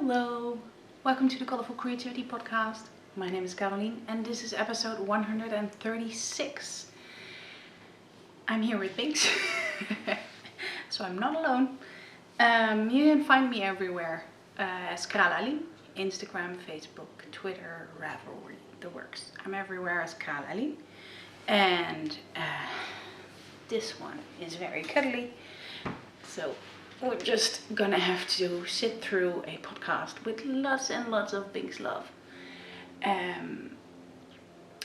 Hello, welcome to the Colourful Creativity podcast. My name is Caroline and this is episode 136. I'm here with Binks, so I'm not alone. You can find me everywhere as Kralali, Instagram, Facebook, Twitter, Ravelry, the works. I'm everywhere as Kralali. And this one is very cuddly, so we're just gonna have to sit through a podcast with lots and lots of Binks love. I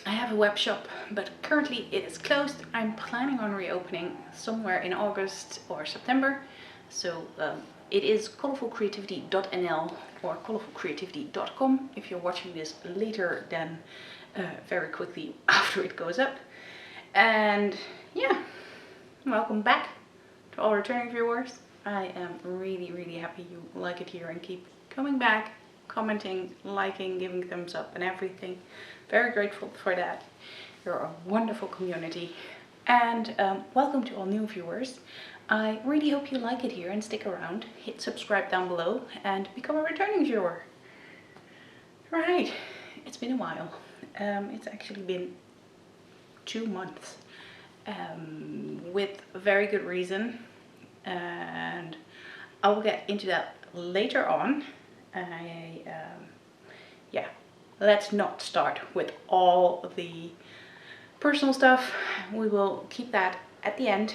have a web shop, but currently it is closed. I'm planning on reopening somewhere in August or September. So it is colourfulcreativity.nl or colourfulcreativity.com if you're watching this later than very quickly after it goes up. And yeah, welcome back to all returning viewers. I am really happy you like it here and keep coming back, commenting, liking, giving thumbs up and everything. Very grateful for that. You're a wonderful community. And welcome to all new viewers. I really hope you like it here and stick around. Hit subscribe down below and become a returning viewer. Right, it's been a while. It's actually been 2 months with very good reason. And I will get into that later on. Yeah, let's not start with all the personal stuff. We will keep that at the end.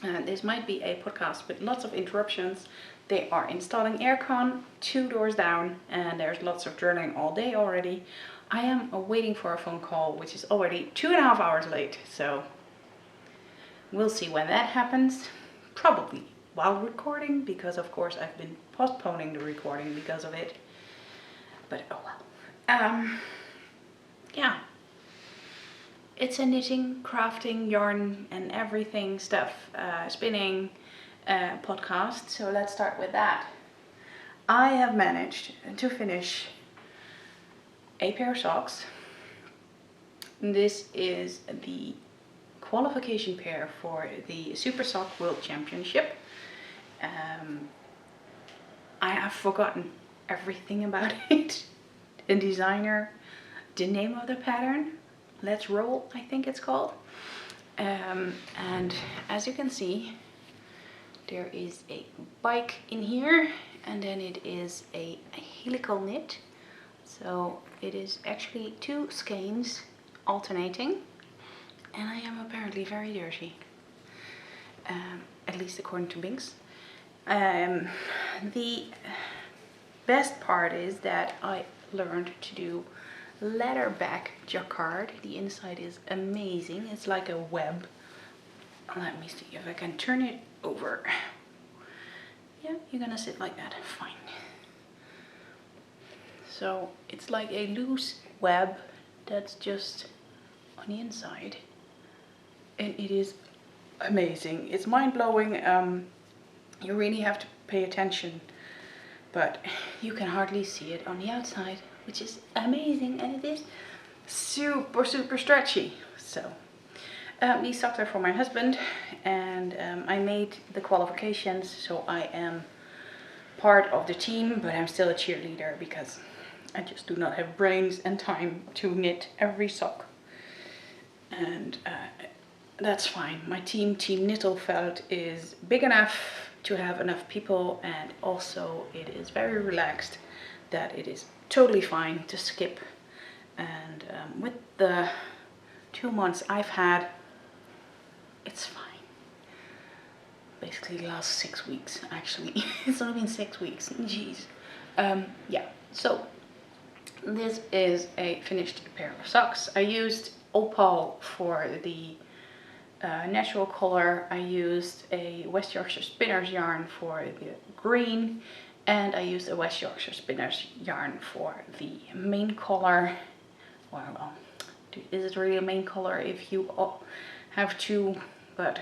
This might be a podcast with lots of interruptions. They are installing aircon 2 doors down and there's lots of journaling all day already. I am waiting for a phone call which is already 2.5 hours late, so we'll see when that happens. Probably while recording, because of course I've been postponing the recording because of it. But oh well. Yeah. It's a knitting, crafting, yarn and everything stuff, spinning podcast. So let's start with that. I have managed to finish a pair of socks. This is the qualification pair for the Super Sock World Championship. I have forgotten everything about it. The designer, the name of the pattern, Let's Roll, I think it's called. And as you can see, there is a bike in here and then it is a helical knit. So it is actually 2 skeins alternating. And I am apparently very dirty, at least according to Binks. The best part is that I learned to do leatherback jacquard. The inside is amazing. It's like a web. Let me see if I can turn it over. Yeah, you're gonna sit like that. Fine. So it's like a loose web that's just on the inside. And it is amazing. It's mind-blowing. You really have to pay attention, but you can hardly see it on the outside, which is amazing, and it is super stretchy. So these socks are for my husband, and I made the qualifications, so I am part of the team, but I'm still a cheerleader because I just do not have brains and time to knit every sock. And that's fine. My team Knittelfeld, is big enough to have enough people, and also it is very relaxed that it is totally fine to skip. And with the 2 months I've had, it's fine. Basically the last 6 weeks actually. It's only been 6 weeks. Jeez. Yeah, so this is a finished pair of socks. I used Opal for the natural color. I used a West Yorkshire Spinners yarn for the green, and I used a West Yorkshire Spinners yarn for the main color. Well, is it really a main color if you have 2? But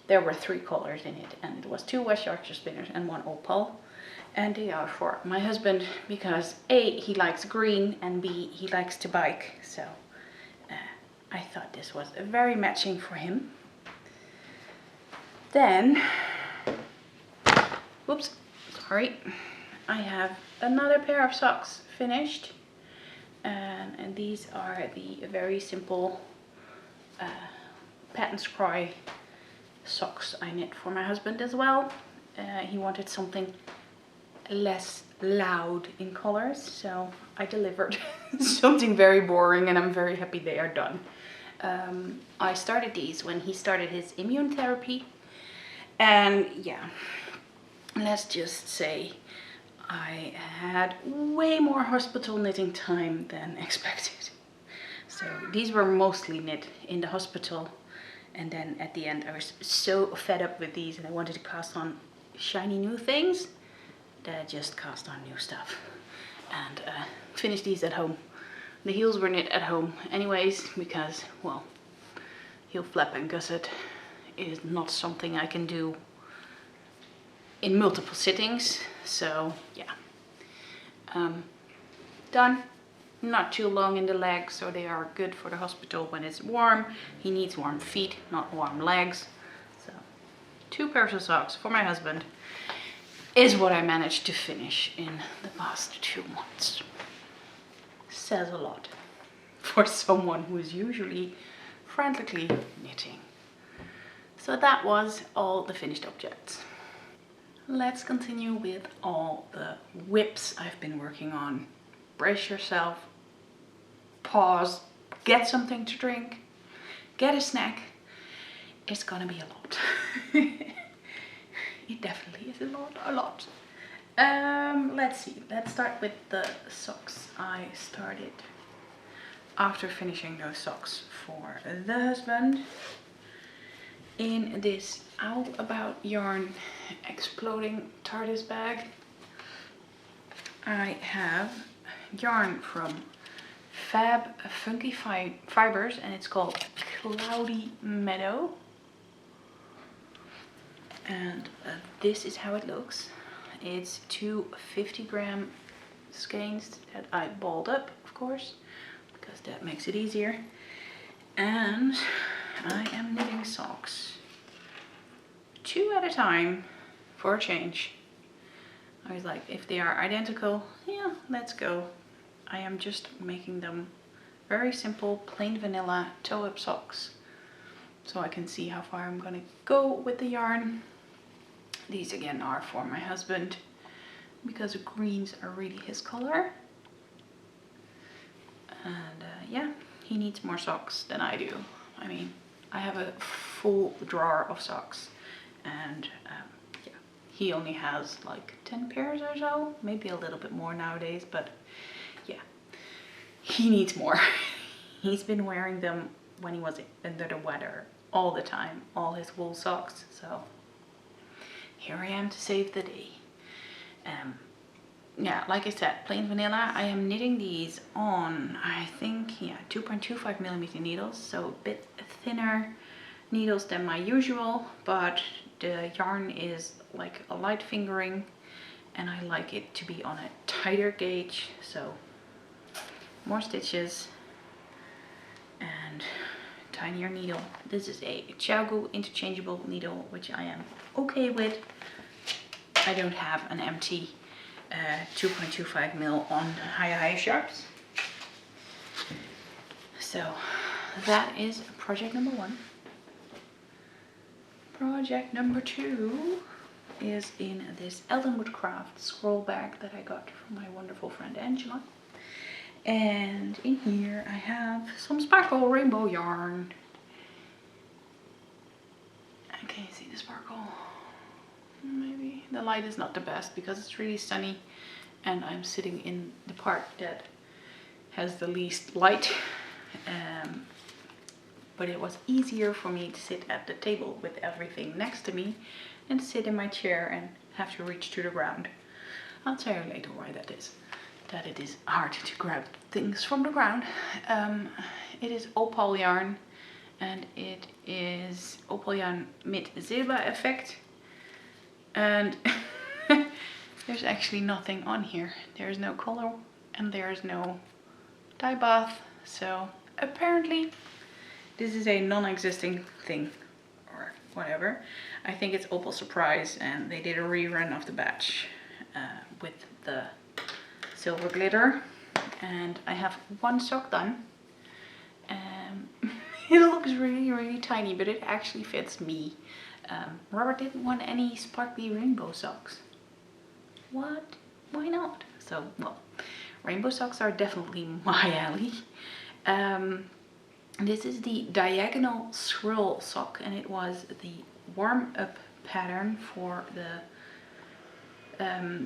there were 3 colors in it, and it was 2 West Yorkshire Spinners and 1 Opal. And they are for my husband because A, he likes green, and B, he likes to bike. So I thought this was very matching for him. Then, whoops, sorry. I have another pair of socks finished. And these are the very simple Paton Kroy socks I knit for my husband as well. He wanted something less loud in colors, so I delivered something very boring, and I'm very happy they are done. I started these when he started his immune therapy, and yeah, let's just say I had way more hospital knitting time than expected. So these were mostly knit in the hospital, and then at the end I was so fed up with these and I wanted to cast on shiny new things that I just cast on new stuff and finished these at home. The heels were knit at home anyways because, well, heel flapping gusset is not something I can do in multiple sittings, so yeah. Done. Not too long in the legs, so they are good for the hospital when it's warm. He needs warm feet, not warm legs. So 2 pairs of socks for my husband is what I managed to finish in the past 2 months. Says a lot for someone who is usually frantically knitting. So that was all the finished objects. Let's continue with all the whips I've been working on. Brace yourself, pause, get something to drink, get a snack. It's gonna be a lot. It definitely is a lot. Let's see, let's start with the socks. I started after finishing those socks for the husband in this All About Yarn exploding TARDIS bag. I have yarn from Funky Fibres and it's called Cloudy Meadow. And this is how it looks. It's 2 50-gram skeins that I balled up, of course, because that makes it easier. And I am knitting socks 2 at a time for a change. I was like, if they are identical, yeah, let's go. I am just making them very simple, plain vanilla toe-up socks, so I can see how far I'm gonna go with the yarn. These again are for my husband because greens are really his color. And yeah, he needs more socks than I do. I mean, I have a full drawer of socks, and yeah, he only has like 10 pairs or so, maybe a little bit more nowadays, but yeah, he needs more. He's been wearing them when he was under the weather all the time, all his wool socks, so here I am to save the day. Yeah, like I said, plain vanilla. I am knitting these on, I think, yeah, 2.25mm needles, so a bit thinner needles than my usual, but the yarn is like a light fingering and I like it to be on a tighter gauge, so more stitches and tinier needle. This is a Xiaogu interchangeable needle, which I am okay with. I don't have an empty 2.25mm on high sharps. So that is project number 1. Project number 2 is in this Eldenwood Craft scroll bag that I got from my wonderful friend Angela. And in here I have some sparkle rainbow yarn. Can you see the sparkle? Maybe the light is not the best because it's really sunny and I'm sitting in the part that has the least light. But it was easier for me to sit at the table with everything next to me than to sit in my chair and have to reach to the ground. I'll tell you later why that is. That it is hard to grab things from the ground. It is Opal yarn, and it is Opal yarn mit Silbereffekt. And there's actually nothing on here. There's no color and there's no dye bath. So apparently this is a non-existing thing or whatever. I think it's Opal Surprise and they did a rerun of the batch with the silver glitter. And I have one sock done. It looks really, really tiny, but it actually fits me. Robert didn't want any sparkly rainbow socks. What? Why not? So, well, rainbow socks are definitely my alley. This is the diagonal swirl sock, and it was the warm-up pattern for the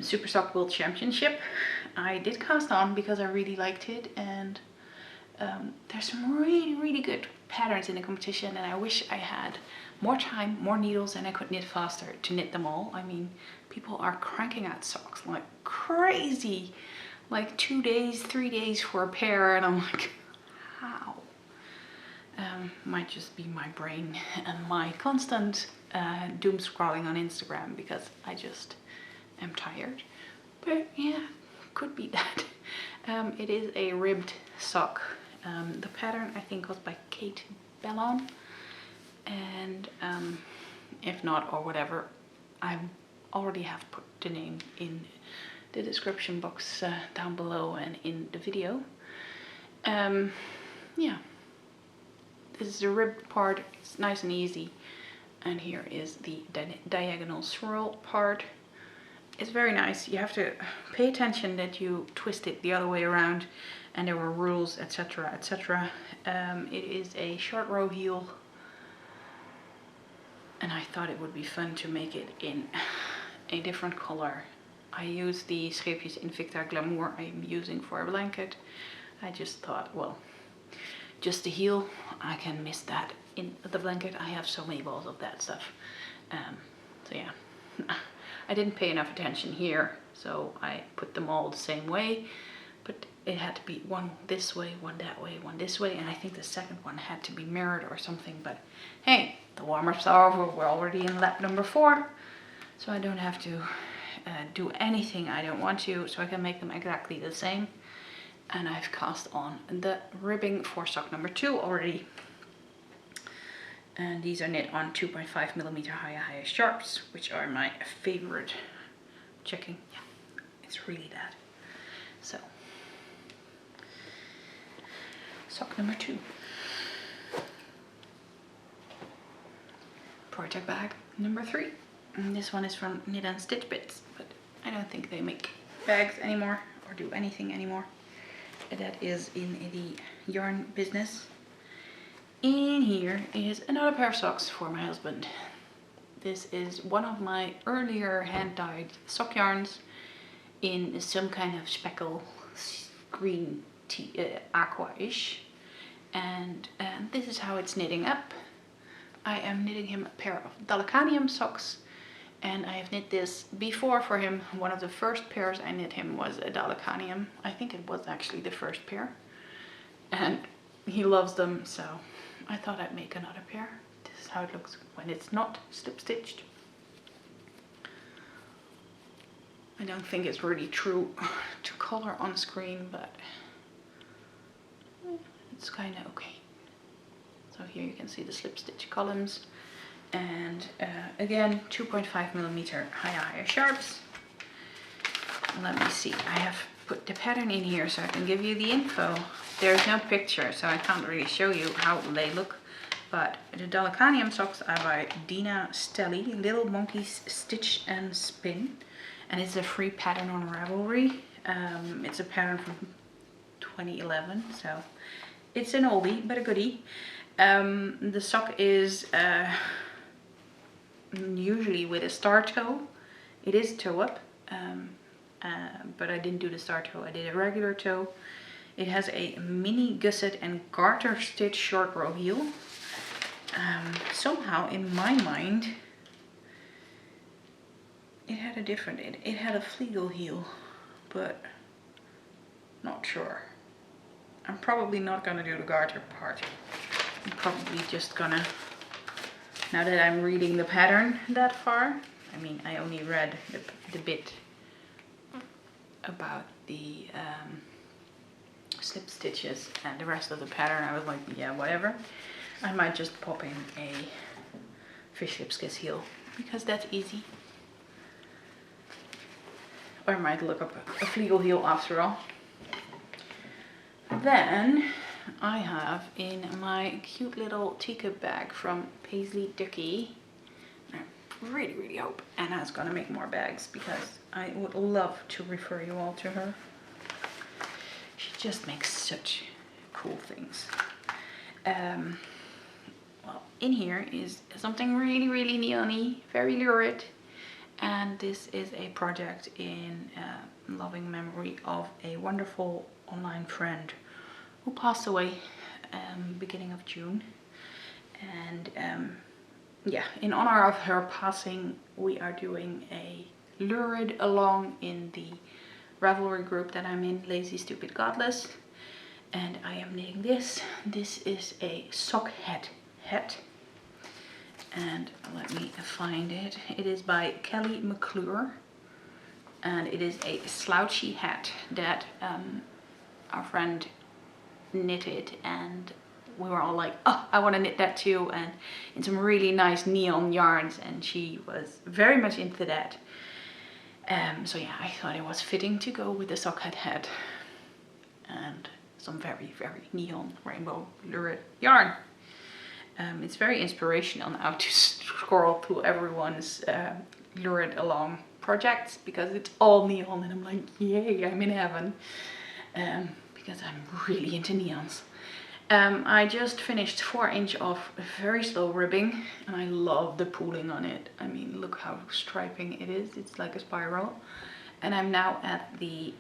Super Sock World Championship. I did cast on because I really liked it, and there's some really, really good patterns in the competition, and I wish I had more time, more needles, and I could knit faster to knit them all. I mean, people are cranking out socks like crazy, like 2 days, 3 days for a pair, and I'm like, how? Might just be my brain and my constant doom scrolling on Instagram because I just am tired. But yeah, could be that. It is a ribbed sock. The pattern I think was by Cait Bellon, and if not or whatever, I already have put the name in the description box down below and in the video. Yeah, this is the ribbed part. It's nice and easy, and here is the diagonal swirl part. It's very nice. You have to pay attention that you twist it the other way around, and there were rules, etc, etc. It is a short row heel, and I thought it would be fun to make it in a different color. I used the scheepjes Invicta Glamour I'm using for a blanket. I just thought, well, just the heel, I can miss that in the blanket. I have so many balls of that stuff. So yeah, I didn't pay enough attention here, so I put them all the same way, but it had to be one this way, one that way, one this way, and I think the second one had to be mirrored or something. But hey, the warm-ups are over. We're already in lap number 4, so I don't have to do anything I don't want to, so I can make them exactly the same. And I've cast on the ribbing for sock number 2 already. And these are knit on 2.5mm high sharps, which are my favorite. Checking, yeah, it's really that. So, sock number 2. Project bag number 3. And this one is from Knit and Stitch Bits, but I don't think they make bags anymore or do anything anymore. That is in the yarn business. In here is another pair of socks for my husband. This is one of my earlier hand-dyed sock yarns in some kind of speckle green aqua-ish. And this is how it's knitting up. I am knitting him a pair of Dalekanium socks, and I have knit this before for him. One of the first pairs I knit him was a Dalekanium. I think it was actually the first pair. And he loves them, so I thought I'd make another pair. This is how it looks when it's not slip stitched. I don't think it's really true to color on screen, but it's kind of okay. So here you can see the slip stitch columns, and again 2.5mm higher sharps. Let me see, I have put the pattern in here so I can give you the info. There's no picture, so I can't really show you how they look, but the Dalekanium socks are by Dena, Stelly, Little Monkeys Stitch and Spin, and it's a free pattern on Ravelry. It's a pattern from 2011, so it's an oldie but a goodie. The sock is usually with a star toe. It is toe up, but I didn't do the star toe, I did a regular toe. It has a mini gusset and garter stitch short row heel. Somehow in my mind it had a different, it had a fleagle heel, but not sure. I'm probably not gonna do the garter part. I'm probably just gonna, now that I'm reading the pattern that far, I mean I only read the bit about the slip stitches, and the rest of the pattern I was like, yeah, whatever. I might just pop in a fish lip skiss heel because that's easy. Or I might look up a Flegel heel after all. Then I have in my cute little teacup bag from Paisley Ducky. I really hope Anna's gonna make more bags because I would love to refer you all to her. She just makes such cool things. Well, in here is something really neon-y, very lurid. And this is a project in loving memory of a wonderful online friend who passed away beginning of June. And yeah, in honor of her passing, we are doing a lurid along in the Ravelry group that I'm in, Lazy Stupid Godless. And I am knitting this. This is a Sockhead hat. And let me find it. It is by McClure. And it is a slouchy hat that our friend knitted, and we were all like, oh, I want to knit that too, and in some really nice neon yarns, and she was very much into that. So yeah, I thought it was fitting to go with the Sockhead hat and some very neon rainbow lurid yarn. It's very inspirational now to scroll through everyone's lurid along projects because it's all neon, and I'm like, yay, I'm in heaven. Because I'm really into neons. I just finished 4 inch of very slow ribbing, and I love the pooling on it. I mean, look how striping it is. It's like a spiral. And I'm now at the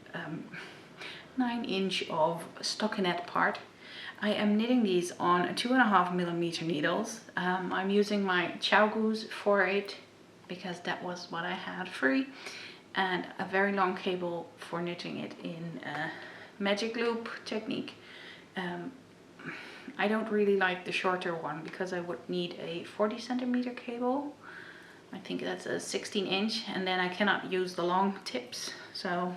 9 inch of stockinette part. I am knitting these on 2.5mm needles. I'm using my Chow Goose for it because that was what I had free, and a very long cable for knitting it in magic loop technique. I don't really like the shorter one because I would need a 40cm cable. I think that's a 16 inch, and then I cannot use the long tips, so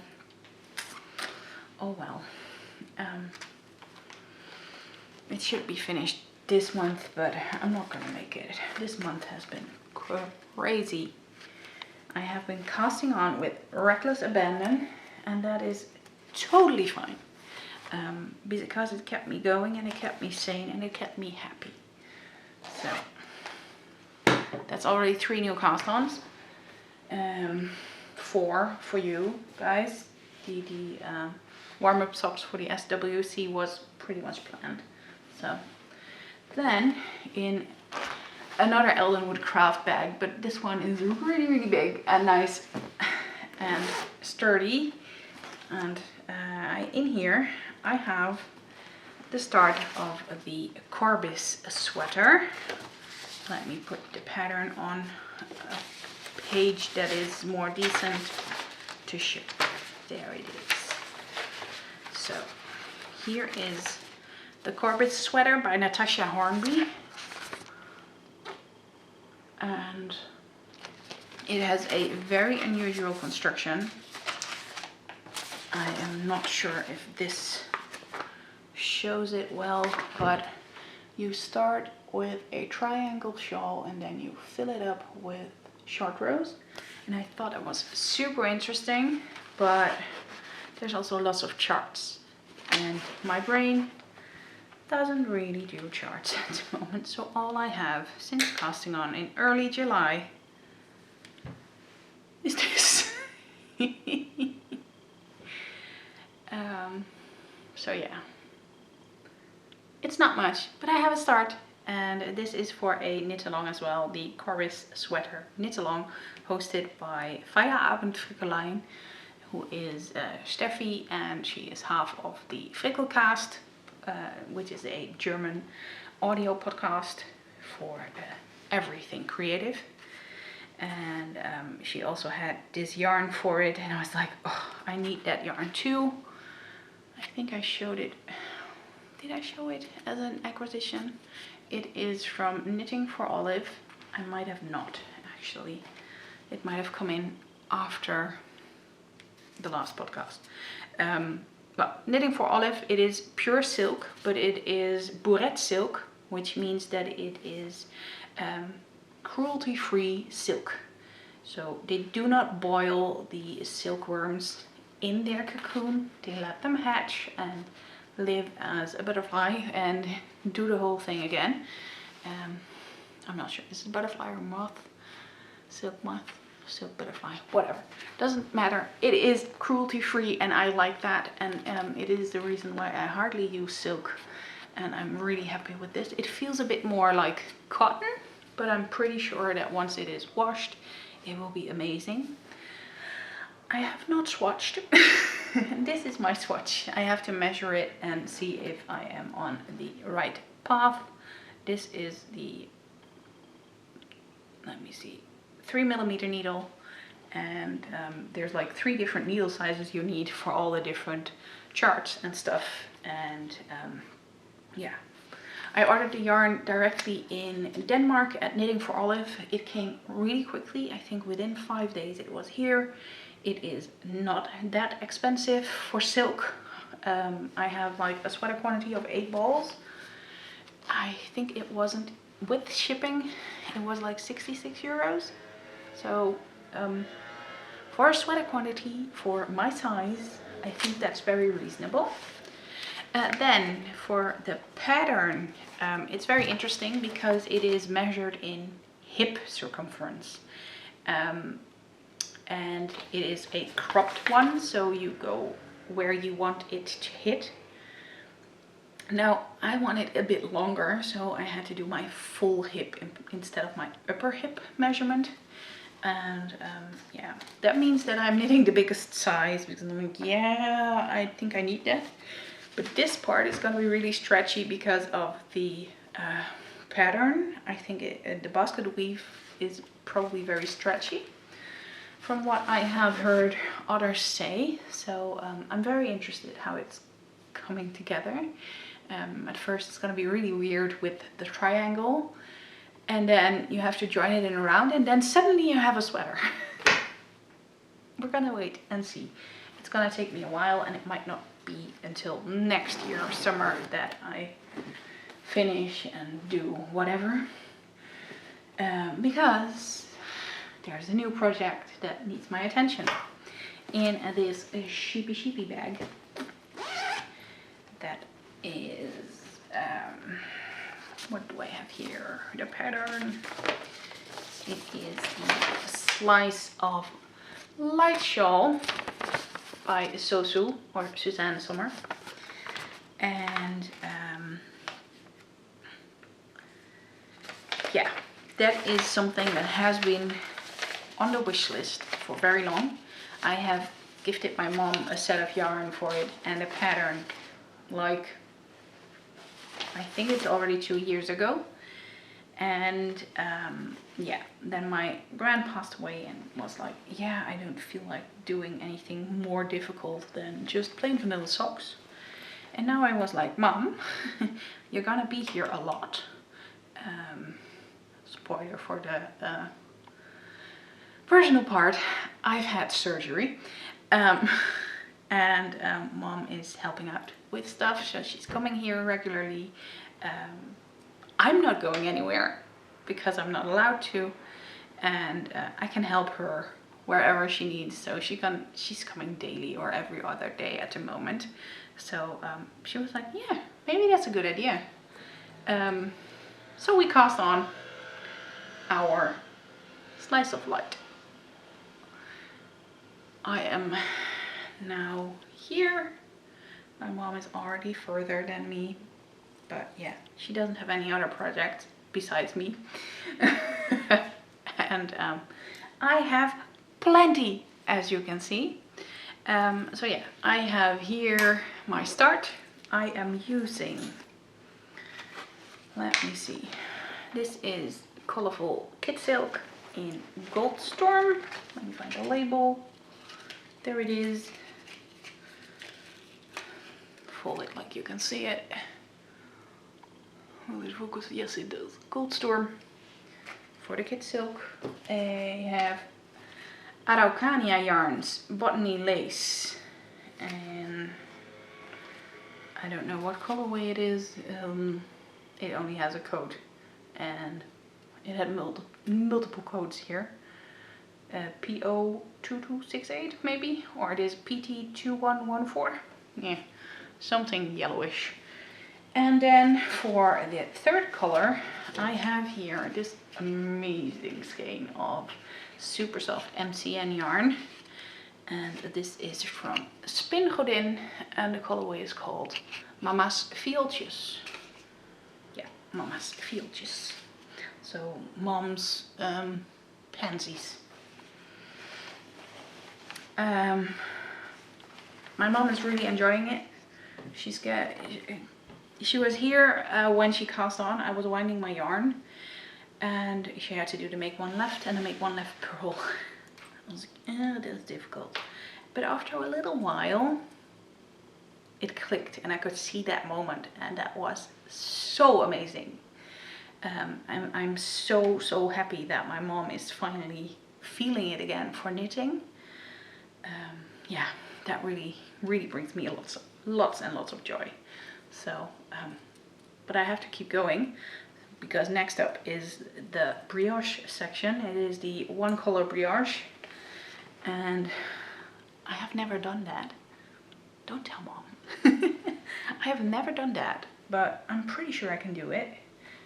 oh well. It should be finished this month, but I'm not gonna make it. This month has been crazy. I have been casting on with reckless abandon, and that is totally fine, because it kept me going, and it kept me sane, and it kept me happy. So that's already 3 new cast-ons. 4 for you guys. The warm-up socks for the SWC was pretty much planned. So then in another Eldenwood craft bag, but this one is really big and nice and sturdy. And in here I have the start of the Corbis sweater. Let me put the pattern on a page that is more decent to show. There it is. So here is the Corbis sweater by Natasja Hornby. And it has a very unusual construction. I am not sure if this shows it well, but you start with a triangle shawl and then you fill it up with short rows. And I thought it was super interesting, but there's also lots of charts, and my brain doesn't really do charts at the moment, so all I have since casting on in early July is this. So yeah, it's not much, but I have a start, and this is for a knit along as well, the Corbis sweater knit along, hosted by Feierabendfrickelein, who is Steffi, and she is half of the Frickelcast, which is a German audio podcast for everything creative. And she also had this yarn for it, and I was like, oh, I need that yarn too. I think I showed it. Did I show it as an acquisition? It is from Knitting for Olive. I might have not, actually. It might have come in after the last podcast. Well, Knitting for Olive, it is pure silk, but it is bourette silk, which means that it is cruelty-free silk. So they do not boil the silkworms in their cocoon. They let them hatch and live as a butterfly and do the whole thing again. I'm not sure, is it butterfly or moth? Silk moth, silk butterfly, whatever. Doesn't matter. It is cruelty free and I like that, and it is the reason why I hardly use silk, and I'm really happy with this. It feels a bit more like cotton, but I'm pretty sure that once it is washed, it will be amazing. I have not swatched. This is my swatch. I have to measure it and see if I am on the right path. This is the, let me see, 3mm needle, and there's like 3 different needle sizes you need for all the different charts and stuff. And yeah, I ordered the yarn directly in Denmark at Knitting for Olive. It came really quickly. I think within 5 days it was here. It is not that expensive for silk. I have like a sweater quantity of 8 balls. I think it wasn't, with shipping, it was like 66 euros. So for a sweater quantity for my size, I think that's very reasonable. Then for the pattern, it's very interesting because it is measured in hip circumference. And it is a cropped one, so you go where you want it to hit. Now I want it a bit longer, so I had to do my full hip instead of my upper hip measurement. And yeah, that means that I'm knitting the biggest size, because I'm like, yeah, I think I need that. But this part is going to be really stretchy because of the pattern. I think the basket weave is probably very stretchy, from what I have heard others say. So I'm very interested how it's coming together. At first it's going to be really weird with the triangle, and then you have to join it in a round, and then suddenly you have a sweater. We're gonna wait and see. It's gonna take me a while, and it might not be until next year, summer, that I finish and do whatever. Because there's a new project that needs my attention in this sheepy bag. That is, what do I have here? The pattern. It is a slice of light shawl by Sosu, or Susanne Sommer. And yeah, that is something that has been on the wish list for very long. I have gifted my mom a set of yarn for it and a pattern, like, I think it's already 2 years ago. And yeah, then my grand passed away and was like, yeah, I don't feel like doing anything more difficult than just plain vanilla socks. And now I was like, Mom, you're gonna be here a lot. Spoiler for the personal part, I've had surgery. And Mom is helping out with stuff, so she's coming here regularly. I'm not going anywhere because I'm not allowed to, and I can help her wherever she needs. So she's coming daily or every other day at the moment. So she was like, yeah, maybe that's a good idea. So we cast on our slice of light. I am now here. My mom is already further than me, but yeah, she doesn't have any other projects besides me. And I have plenty, as you can see. So yeah, I have here my start. I am using, let me see, this is Colourful Kidsilk in Gold Storm. Let me find the label. There it is. Fold it like you can see it. Will it focus? Yes, it does. Gold Storm. For the Kidsilk, I have Araucania yarns, Bottany lace, and I don't know what colorway it is. It only has a code, and it had multiple codes here. PO2268 maybe, or it is PT2114. Yeah, something yellowish. And then for the third color, I have here this amazing skein of super soft MCN yarn. And this is from Spingodin, and the colorway is called Mama's Fieldjes. Yeah, Mama's Fieldjes. So mom's pansies. My mom is really enjoying it. She was here when she cast on. I was winding my yarn, and she had to do the make one left and the make one left purl. I was like, that's difficult. But after a little while, it clicked, and I could see that moment, and that was so amazing. I'm so happy that my mom is finally feeling it again for knitting. Yeah, that really brings me lots and lots of joy. So, but I have to keep going, because next up is the brioche section. It is the one color brioche, and I have never done that. Don't tell mom. I have never done that, but I'm pretty sure I can do it,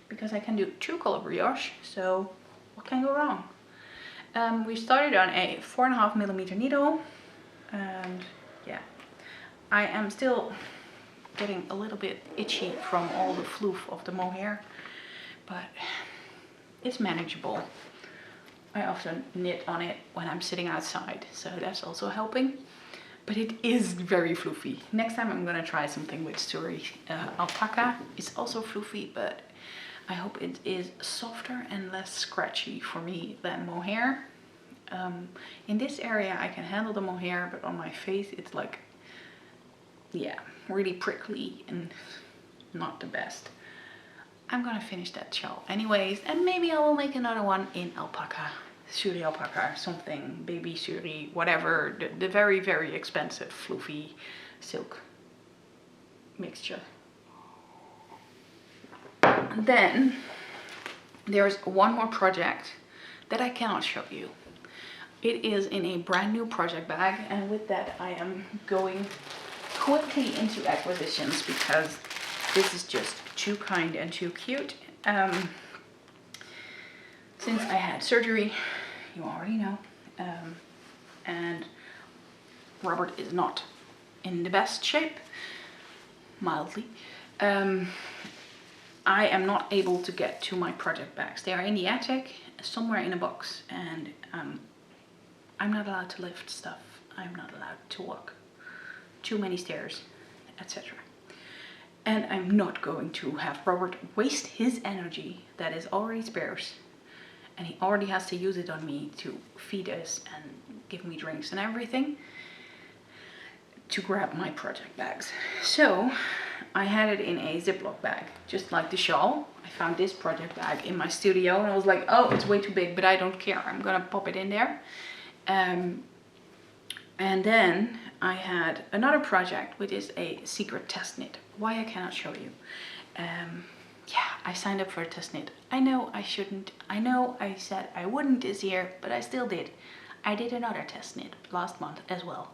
because I can do two color brioche, so what can go wrong? We started on a 4.5mm needle, and yeah, I am still getting a little bit itchy from all the floof of the mohair, but it's manageable. I often knit on it when I'm sitting outside, so that's also helping. But it is very floofy. Next time I'm gonna try something with Zoei alpaca. It's also floofy, but I hope it is softer and less scratchy for me than mohair. In this area I can handle the mohair, but on my face it's like, yeah, really prickly and not the best. I'm gonna finish that shawl anyways, and maybe I will make another one in alpaca, Zoei alpaca or something, baby Zoei, whatever, the very expensive floofy silk mixture. Then there's one more project that I cannot show you. It is in a brand new project bag, and with that I am going quickly into acquisitions, because this is just too kind and too cute. Since I had surgery, you already know, and Robert is not in the best shape, mildly. I am not able to get to my project bags. They are in the attic, somewhere in a box, and I'm not allowed to lift stuff. I'm not allowed to walk too many stairs, etc. And I'm not going to have Robert waste his energy that is already scarce, and he already has to use it on me to feed us and give me drinks and everything, to grab my project bags. So I had it in a Ziploc bag, just like the shawl. I found this project bag in my studio, and I was like, oh, it's way too big, but I don't care. I'm gonna pop it in there. And then I had another project, which is a secret test knit. Why I cannot show you. Yeah, I signed up for a test knit. I know I shouldn't. I know I said I wouldn't this year, but I still did. I did another test knit last month as well.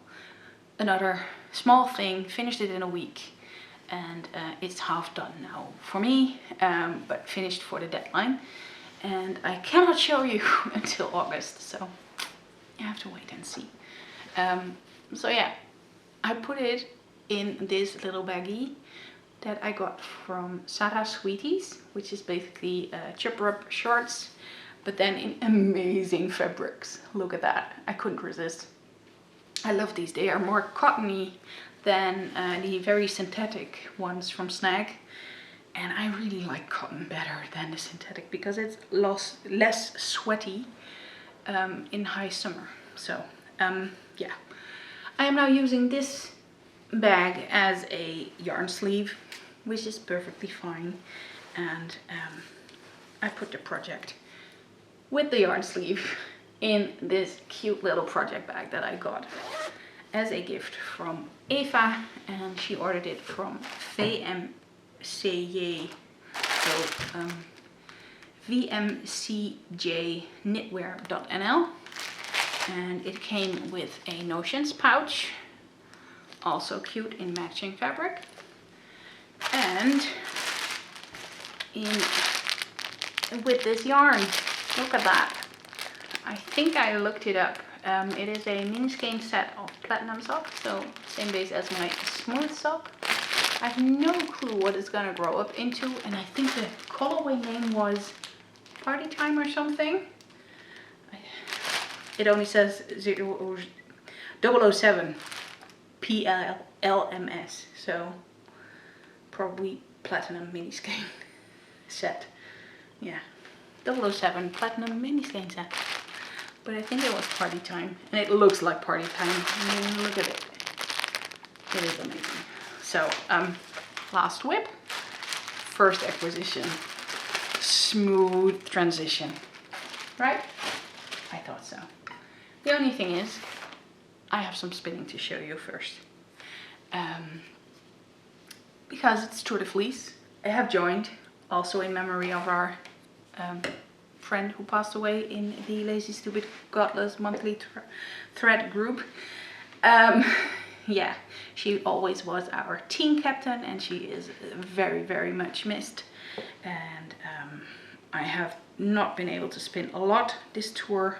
Another small thing, finished it in a week, and it's half done now for me, but finished for the deadline. And I cannot show you until August, so you have to wait and see. So yeah, I put it in this little baggie that I got from Sarah Sweeties, which is basically chipper up shorts, but then in amazing fabrics. Look at that, I couldn't resist. I love these. They are more cottony than the very synthetic ones from Snag, and I really like cotton better than the synthetic because it's less sweaty in high summer. So yeah, I am now using this bag as a yarn sleeve, which is perfectly fine, and I put the project with the yarn sleeve in this cute little project bag that I got as a gift from Eva, and she ordered it from VMCJ, so VMCJknitwear.nl. And it came with a Notions pouch, also cute in matching fabric. And with this yarn, look at that. I think I looked it up. It is a mini skein set of platinum sock, so same base as my smooth sock. I have no clue what it's gonna grow up into, and I think the colorway name was Party Time or something. It only says 007 PLLMS, so probably platinum mini skein set. Yeah, 007 platinum mini skein set. But I think it was Party Time, and it looks like Party Time. I mean, look at it. It is amazing. So, last whip, first acquisition, smooth transition, right? I thought so. The only thing is, I have some spinning to show you first. Because it's Tour de Fleece, I have joined, also in memory of our friend who passed away in the Lazy Stupid Godless monthly thread group. Yeah, she always was our team captain, and she is very, very much missed. And I have not been able to spin a lot this tour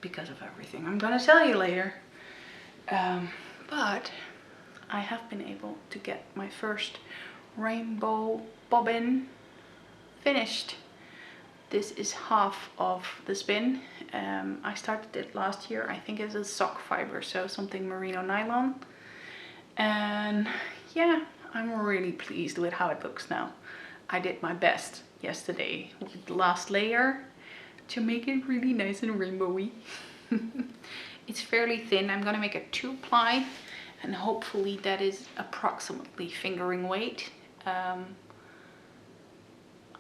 because of everything I'm gonna tell you later. But I have been able to get my first rainbow bobbin finished. This is half of the spin. I started it last year. I think it's a sock fiber, so something merino nylon. And yeah, I'm really pleased with how it looks now. I did my best yesterday with the last layer to make it really nice and rainbowy. It's fairly thin. I'm gonna make a 2-ply, and hopefully that is approximately fingering weight.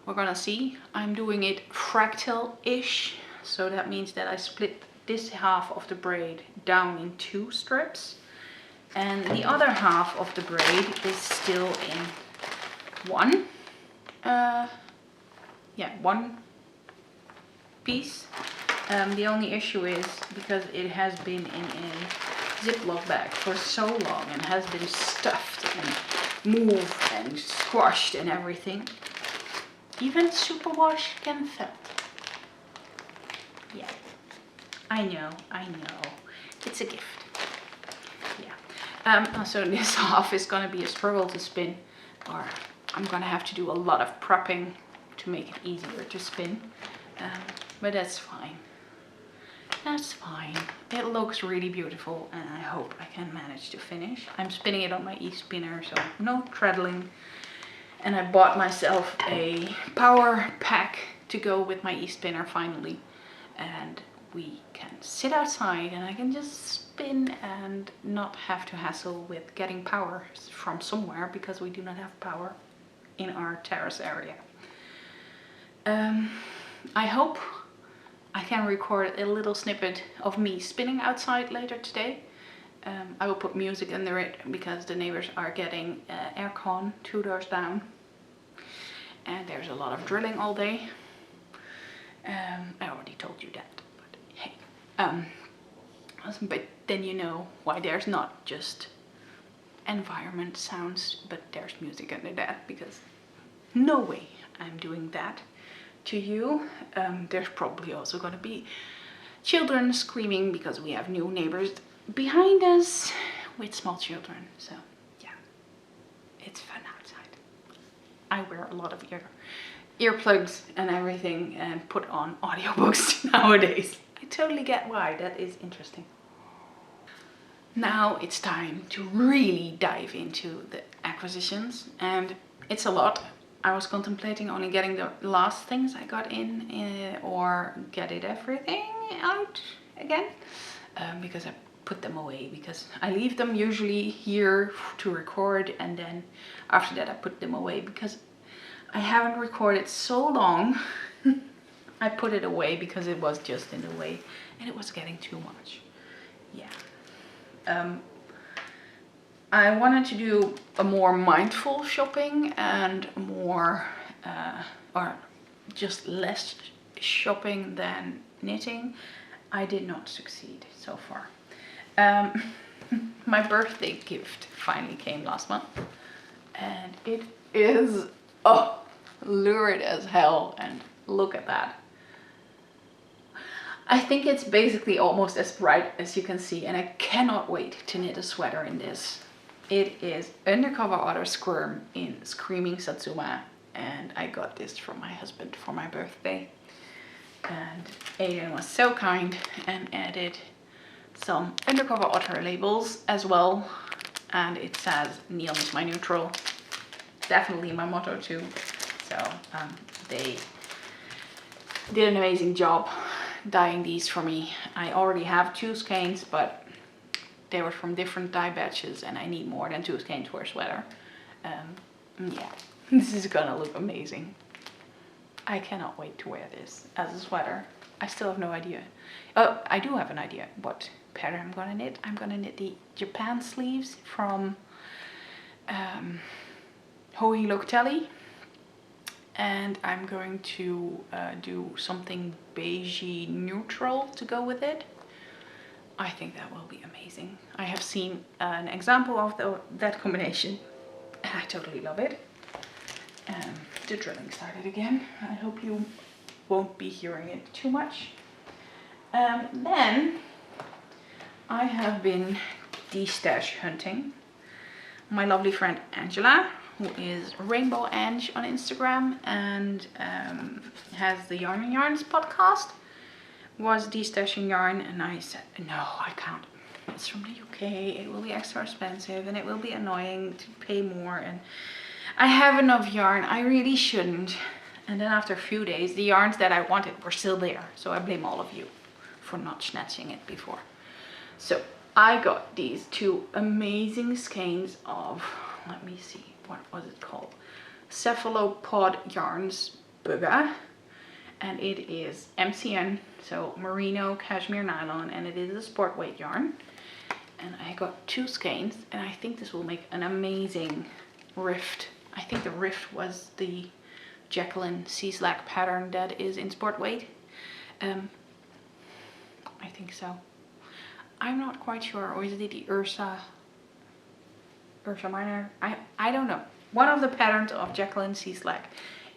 We're gonna see. I'm doing it fractal-ish, so that means that I split this half of the braid down in 2 strips, and the other half of the braid is still in one. Yeah, one piece. The only issue is because it has been in a Ziploc bag for so long and has been stuffed and moved and squashed and everything. Even superwash can felt. Yeah, I know. It's a gift. Yeah. So this half is gonna be a struggle to spin, or I'm gonna have to do a lot of prepping to make it easier to spin. But that's fine. That's fine. It looks really beautiful, and I hope I can manage to finish. I'm spinning it on my e-spinner, so no treadling. And I bought myself a power pack to go with my e-spinner finally. And we can sit outside and I can just spin and not have to hassle with getting power from somewhere, because we do not have power in our terrace area. I hope I can record a little snippet of me spinning outside later today. I will put music under it because the neighbors are getting aircon 2 doors down. And there's a lot of drilling all day. I already told you that, but hey. But then you know why there's not just environment sounds, but there's music under that, because no way I'm doing that to you. There's probably also gonna be children screaming because we have new neighbors behind us with small children. So yeah, it's fun outside. I wear a lot of earplugs and everything and put on audiobooks nowadays. I totally get why. That is interesting. Now it's time to really dive into the acquisitions, and it's a lot. I was contemplating only getting the last things I got in, or get it everything out again, because I put them away, because I leave them usually here to record, and then after that I put them away because I haven't recorded so long. I put it away because it was just in the way and it was getting too much. Yeah. I wanted to do a more mindful shopping and more, or just less shopping than knitting. I did not succeed so far. My birthday gift finally came last month, and it is lurid as hell, and look at that. I think it's basically almost as bright as you can see, and I cannot wait to knit a sweater in this. It is Undercover Otter Squirm in Screaming Satsuma, and I got this from my husband for my birthday. And Aiden was so kind and added some Undercover Otter labels as well, and it says "Neon is my neutral." Definitely my motto too. So they did an amazing job dyeing these for me. I already have 2 skeins, but they were from different dye batches, and I need more than 2 skeins for a sweater. Yeah, this is gonna look amazing. I cannot wait to wear this as a sweater. I still have no idea. Oh, I do have an idea what pattern I'm gonna knit. I'm gonna knit the Japan sleeves from Hoey Locatelli, and I'm going to do something beigey neutral to go with it. I think that will be amazing. I have seen an example of that combination, and I totally love it. The drilling started again. I hope you won't be hearing it too much. Then I have been de-stash hunting. My lovely friend Angela, who is Rainbow Ange on Instagram and has the Yarn and Yarns podcast, was de-stashing yarn, and I said, no, I can't. It's from the UK, it will be extra expensive and it will be annoying to pay more, and I have enough yarn, I really shouldn't. And then after a few days, the yarns that I wanted were still there, so I blame all of you for not snatching it before. So I got these 2 amazing skeins of, let me see, what was it called? Cephalopod Yarns Bugga, and it is MCN, so merino cashmere nylon, and it is a sport weight yarn. And I got 2 skeins, and I think this will make an amazing rift. I think the rift was the Jacqueline C-Slack pattern that is in sport weight. I think so. I'm not quite sure, or is it the Ursa Minor? I don't know. One of the patterns of Jacqueline C-Slack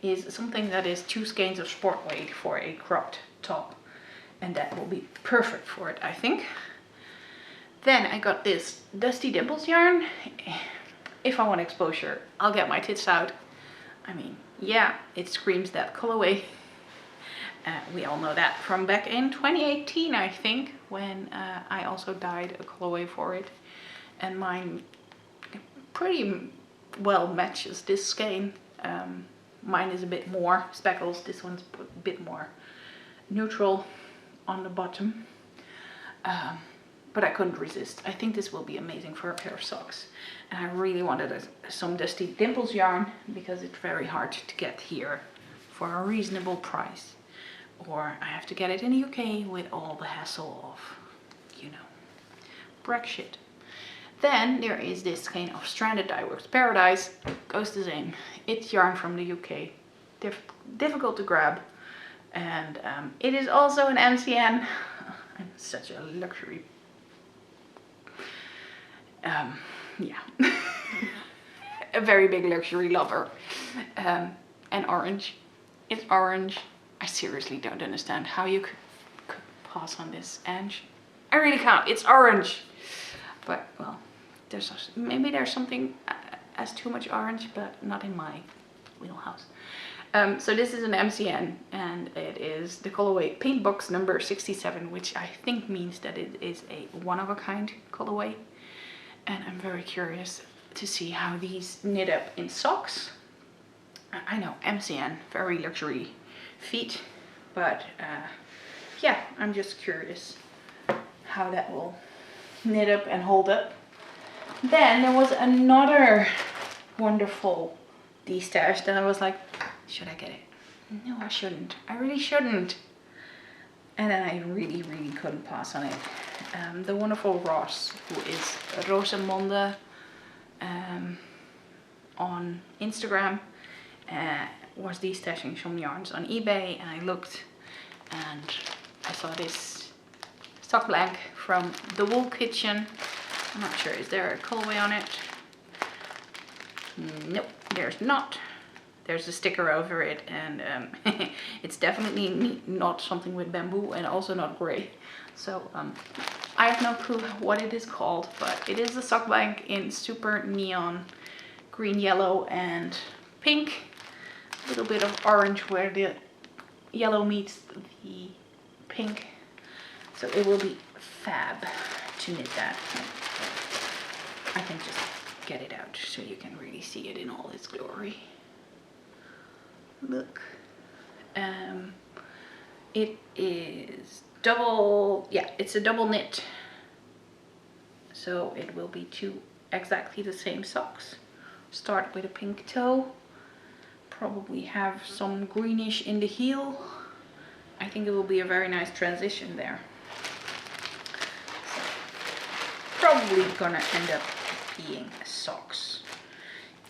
is something that is 2 skeins of sport weight for a cropped top, and that will be perfect for it, I think. Then I got this Dusty Dimples yarn. If I want exposure, I'll get my tits out. I mean, yeah, it screams that colorway. We all know that from back in 2018, I think, when I also dyed a colorway for it, and mine pretty well matches this skein. Mine is a bit more speckles, this one's a bit more neutral on the bottom, but I couldn't resist. I think this will be amazing for a pair of socks, and I really wanted some Dusty Dimples yarn because it's very hard to get here for a reasonable price, or I have to get it in the UK with all the hassle of, you know, Brexit. Then there is this skein of Stranded Dyeworks Paradise. Goes the same. It's yarn from the UK. Difficult to grab. And it is also an MCN. I'm such a luxury. Yeah. A very big luxury lover. And orange. It's orange. I seriously don't understand how you could pass on this, Ange. I really can't. It's orange. But, well, maybe there's something as too much orange, but not in my wheelhouse. So this is an MCN, and it is the colorway Paint Box number 67, which I think means that it is a one-of-a-kind colorway. And I'm very curious to see how these knit up in socks. I know, MCN, very luxury feet, but yeah, I'm just curious how that will knit up and hold up. Then there was another wonderful de-stash that I was like, should I get it? No, I shouldn't. I really shouldn't. And then I really couldn't pass on it. The wonderful Ross, who is Rosamonde on Instagram, was de-stashing some yarns on eBay, and I looked and I saw this sock blank from the Wool Kitchen. I'm not sure, is there a colorway on it? Nope, there's not. There's a sticker over it, and it's definitely not something with bamboo and also not gray. So I have no clue what it is called, but it is a sock blank in super neon green, yellow and pink. A little bit of orange where the yellow meets the pink. So it will be fab to knit that. I can just get it out so you can really see it in all its glory. Look. It is double, yeah, it's a double knit. So it will be two exactly the same socks. Start with a pink toe. Probably have some greenish in the heel. I think it will be a very nice transition there. So, probably gonna end up being socks.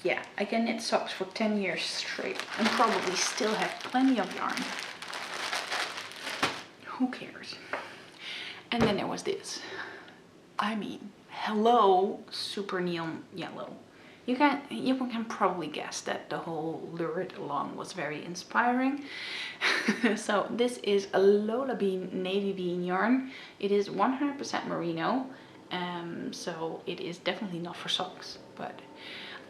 Yeah, I can knit socks for 10 years straight and probably still have plenty of yarn. Who cares? And then there was this. I mean, hello, super neon yellow. You can probably guess that the whole lurid along was very inspiring. So this is a Lola Bean navy bean yarn. It is 100% merino, so it is definitely not for socks. But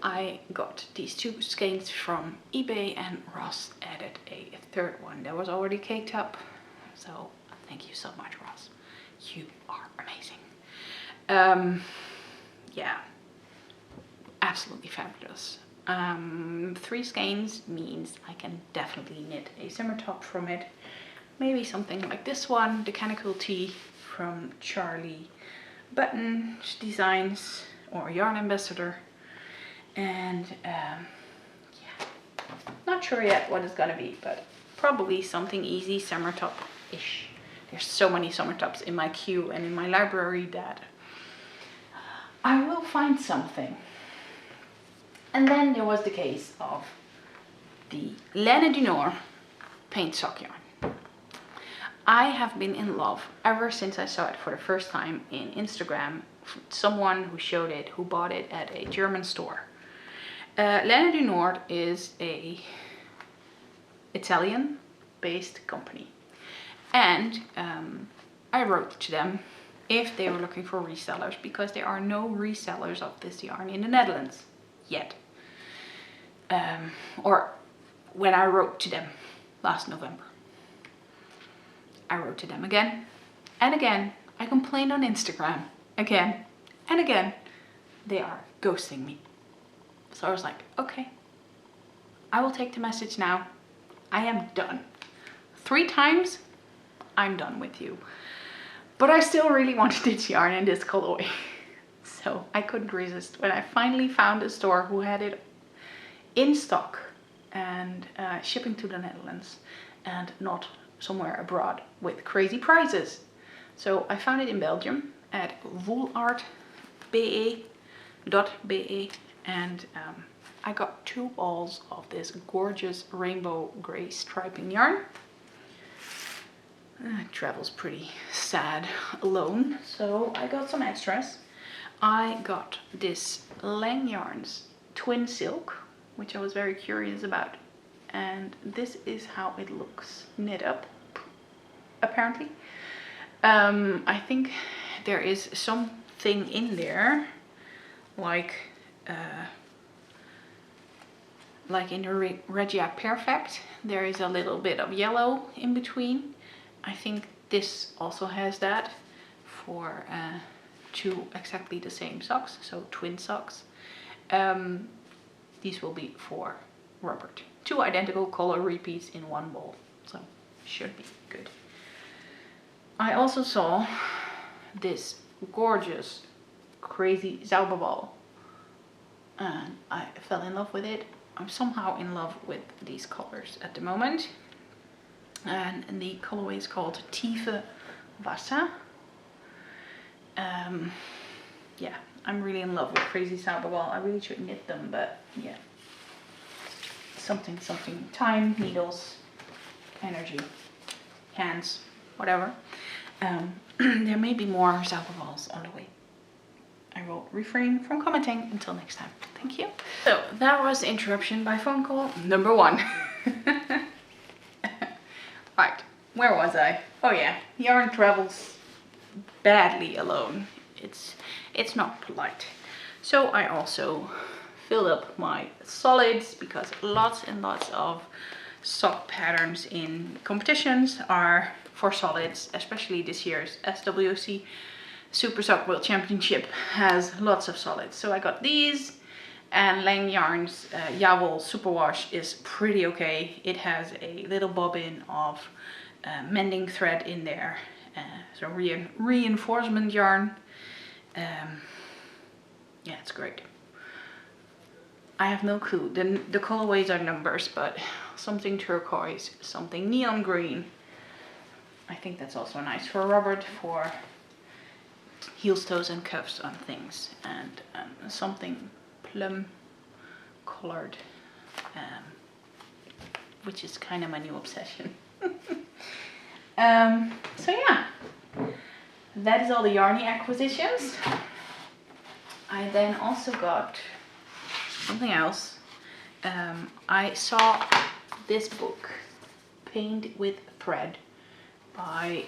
I got these two skeins from eBay, and Ross added a third one that was already caked up. So thank you so much, Ross. You are amazing. Yeah. Absolutely fabulous. 3 skeins means I can definitely knit a summer top from it. Maybe something like this one, the Canical Tee from Charlie Button Designs or Yarn Ambassador. And yeah, not sure yet what it's gonna be, but probably something easy summer top-ish. There's so many summer tops in my queue and in my library that I will find something. And then there was the case of the Laine du Nord paint sock yarn. I have been in love ever since I saw it for the first time in Instagram. Someone who showed it, who bought it at a German store. Laine du Nord is a Italian-based company. And I wrote to them if they were looking for resellers, because there are no resellers of this yarn in the Netherlands yet. Or when I wrote to them last November. I wrote to them again and again. I complained on Instagram again and again. They are ghosting me. So I was like, okay, I will take the message now. I am done. 3 times, I'm done with you. But I still really wanted this yarn in this colorway. So I couldn't resist when I finally found a store who had it in stock and shipping to the Netherlands and not somewhere abroad with crazy prices. So I found it in Belgium at woolartbe.be, and I got 2 balls of this gorgeous rainbow gray striping yarn. It travels pretty sad alone, so I got some extras. I got this Lang Yarns Twin Silk, which I was very curious about, and this is how it looks knit up, apparently. I think there is something in there, like in the Regia Perfect, there is a little bit of yellow in between. I think this also has that for 2 exactly the same socks, so twin socks. These will be for Robert. 2 identical color repeats in 1 ball, so should be good. I also saw this gorgeous, crazy Zauberball, and I fell in love with it. I'm somehow in love with these colors at the moment. And the colorway is called Tiefe Wasser. Yeah, I'm really in love with Crazy Zauberball. I really should knit them, but yeah. Something, time, needles, energy, hands, whatever. there may be more Zoei on the way. I will refrain from commenting until next time. Thank you. So that was the interruption by phone call number 1. Right, where was I? Oh yeah, yarn travels badly alone. It's not polite. So I also filled up my solids because lots and lots of sock patterns in competitions are for solids, especially this year's SWC Super Sock World Championship has lots of solids. So I got these, and Lang Yarn's Yowl Superwash is pretty okay. It has a little bobbin of mending thread in there, so reinforcement yarn. Yeah, it's great. I have no clue. The colorways are numbers, but something turquoise, something neon green. I think that's also nice for Robert for heels, toes and cuffs on things, and something plum colored, which is kind of my new obsession. So yeah, that is all the yarny acquisitions. I then also got something else. I saw this book, Paint with Thread, by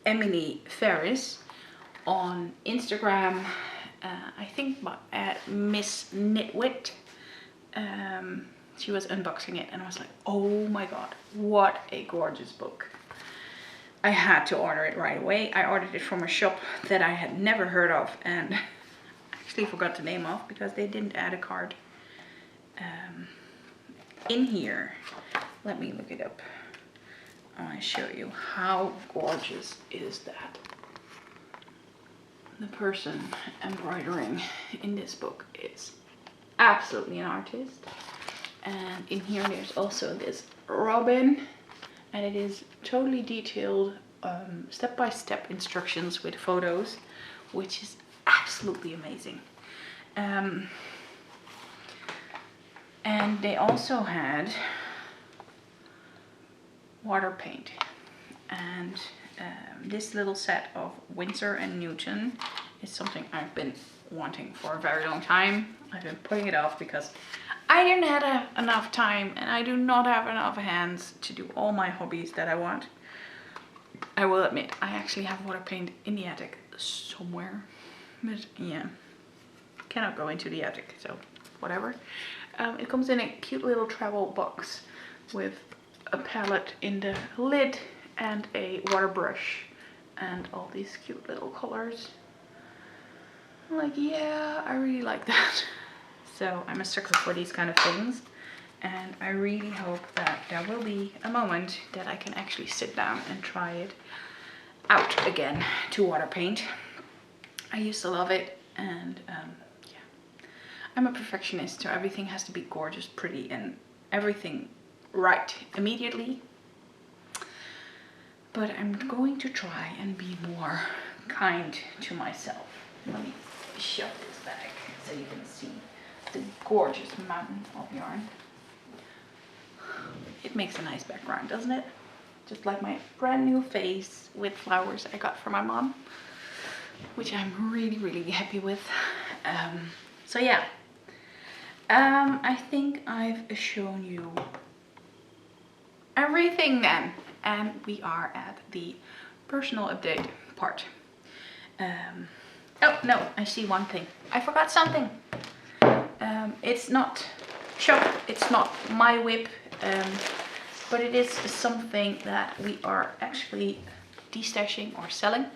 Emily Ferris on Instagram. I think at Miss Knitwit. She was unboxing it and I was like, oh my god, what a gorgeous book. I had to order it right away. I ordered it from a shop that I had never heard of and actually forgot the name of because they didn't add a card. In here, let me look it up. I want to show you how gorgeous is that. The person embroidering in this book is absolutely an artist. And in here there's also this robin, and it is totally detailed step-by-step instructions with photos, which is absolutely amazing. And they also had water paint, and this little set of Winsor and Newton is something I've been wanting for a very long time. I've been putting it off because I didn't have enough time, and I do not have enough hands to do all my hobbies that I want. I will admit, I actually have water paint in the attic somewhere, but yeah, cannot go into the attic, so whatever. It comes in a cute little travel box with a palette in the lid and a water brush and all these cute little colors. I'm like, yeah, I really like that. So I'm a sucker for these kind of things, and I really hope that there will be a moment that I can actually sit down and try it out again to water paint. I used to love it, and yeah, I'm a perfectionist, so everything has to be gorgeous, pretty, and everything right immediately. But I'm going to try and be more kind to myself. Let me shove this back so you can see the gorgeous mountain of yarn. It makes a nice background, doesn't it? Just like my brand new vase with flowers I got from my mom, which I'm really, really happy with. So yeah, I think I've shown you everything then, and we are at the personal update part. Oh no, I see one thing. I forgot something. It's not shop, it's not my whip, but it is something that we are actually destashing or selling.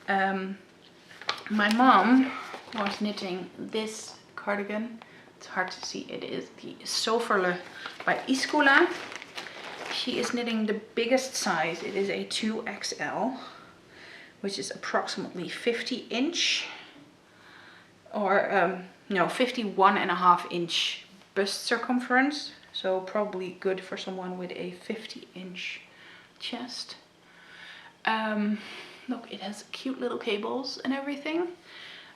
My mom was knitting this cardigan. It's hard to see. It is the Soferle by Iskula. She is knitting the biggest size. It is a 2XL, which is approximately 50 inch or no, 51.5 inch bust circumference. So probably good for someone with a 50-inch chest. Look, it has cute little cables and everything.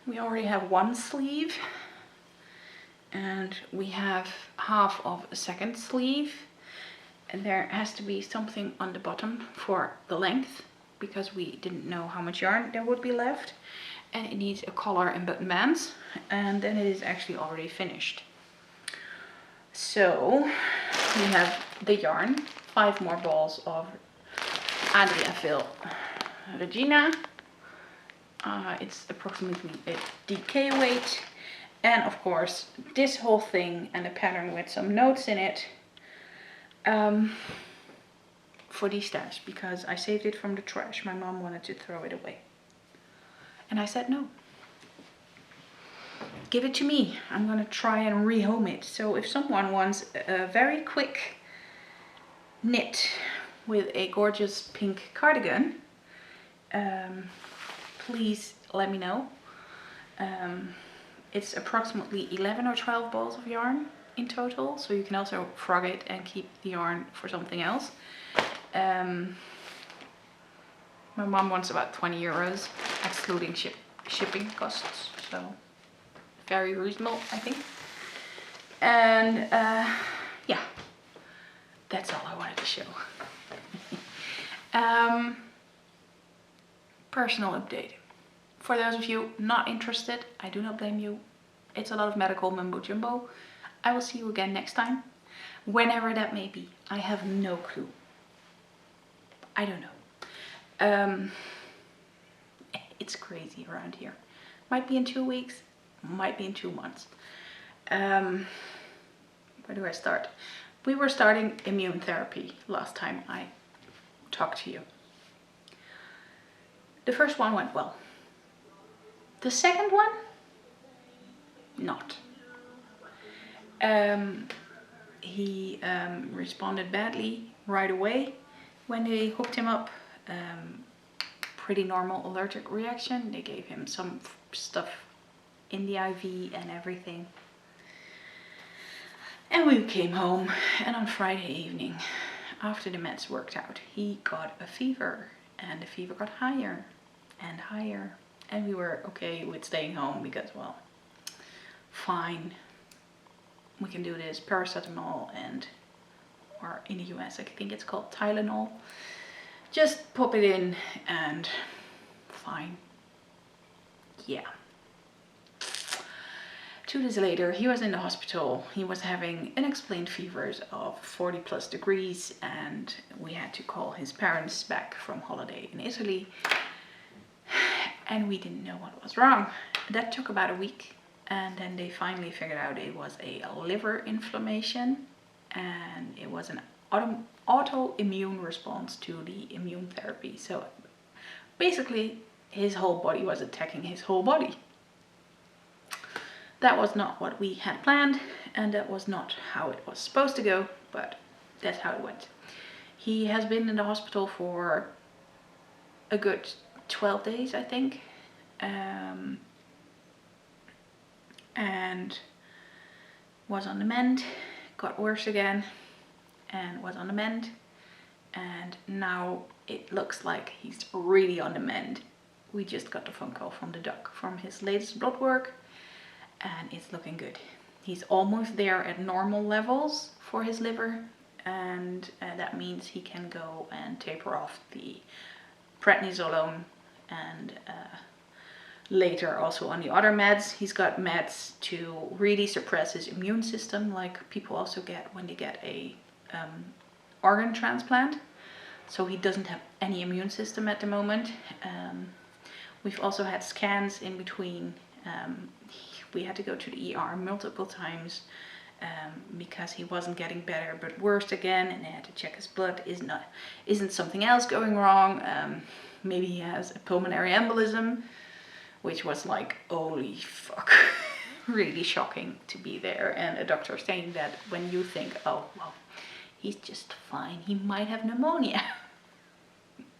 We already have one sleeve, and we have half of a second sleeve. And there has to be something on the bottom for the length, because we didn't know how much yarn there would be left. And it needs a collar and button bands, and then it is actually already finished. So we have the yarn, 5 more balls of Adria Fill Regina. It's approximately a DK weight, and of course this whole thing and a pattern with some notes in it for the stash, because I saved it from the trash. My mom wanted to throw it away. And I said no. Give it to me. I'm gonna try and rehome it. So if someone wants a very quick knit with a gorgeous pink cardigan, please let me know. It's approximately 11 or 12 balls of yarn in total, so you can also frog it and keep the yarn for something else. My mom wants about 20 euros, excluding shipping costs, so very reasonable, I think. And yeah, that's all I wanted to show. Personal update. For those of you not interested, I do not blame you. It's a lot of medical mumbo jumbo. I will see you again next time, whenever that may be. I have no clue. I don't know. It's crazy around here. Might be in 2 weeks, might be in 2 months. Where do I start? We were starting immune therapy last time I talked to you. The first one went well. The second one, not. He responded badly right away when they hooked him up. Pretty normal allergic reaction. They gave him some stuff in the IV and everything. And we came home, and on Friday evening, after the meds worked out, he got a fever, and the fever got higher and higher. And we were okay with staying home because, well, fine, we can do this. Paracetamol and, or in the US I think it's called Tylenol. Just pop it in and fine. Yeah. 2 days later, he was in the hospital. He was having unexplained fevers of 40+ degrees, and we had to call his parents back from holiday in Italy. And we didn't know what was wrong. That took about a week, and then they finally figured out it was a liver inflammation, and it was an autoimmune response to the immune therapy. So basically his whole body was attacking his whole body. That was not what we had planned, and that was not how it was supposed to go, but that's how it went. He has been in the hospital for a good 12 days, I think, and was on the mend, got worse again, and was on the mend, and now it looks like he's really on the mend. We just got the phone call from the doc from his latest blood work, and it's looking good. He's almost there at normal levels for his liver, and that means he can go and taper off the prednisolone, and later also on the other meds. He's got meds to really suppress his immune system, like people also get when they get a organ transplant. So he doesn't have any immune system at the moment. We've also had scans in between. We had to go to the ER multiple times because he wasn't getting better but worse again, and they had to check his blood. Isn't something else going wrong? Maybe he has a pulmonary embolism, which was like, holy fuck, really shocking to be there. And a doctor saying that when you think, oh well, he's just fine, he might have pneumonia.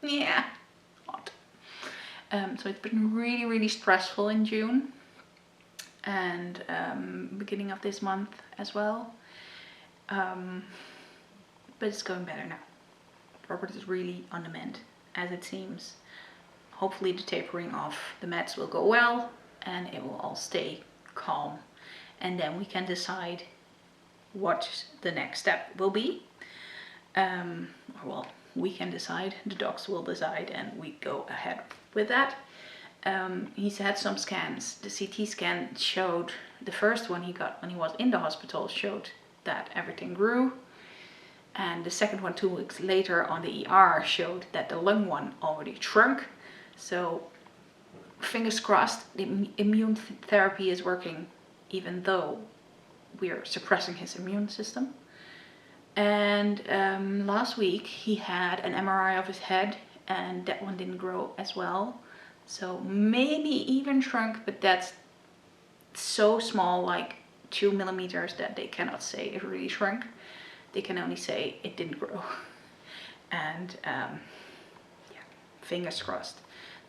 Yeah, not. So it's been really, really stressful in June, and beginning of this month as well. But it's going better now. Robert is really on the mend, as it seems. Hopefully the tapering off the meds will go well, and it will all stay calm. And then we can decide what the next step will be. Well, we can decide, the docs will decide, and we go ahead with that. He's had some scans. The CT scan showed, the first one he got when he was in the hospital showed that everything grew. And the second one 2 weeks later on the ER showed that the lung one already shrunk. So fingers crossed, the immune therapy is working even though we're suppressing his immune system. And last week he had an MRI of his head and that one didn't grow as well. So maybe even shrunk, but that's so small, like 2 millimeters, that they cannot say it really shrunk. They can only say it didn't grow. And yeah, fingers crossed.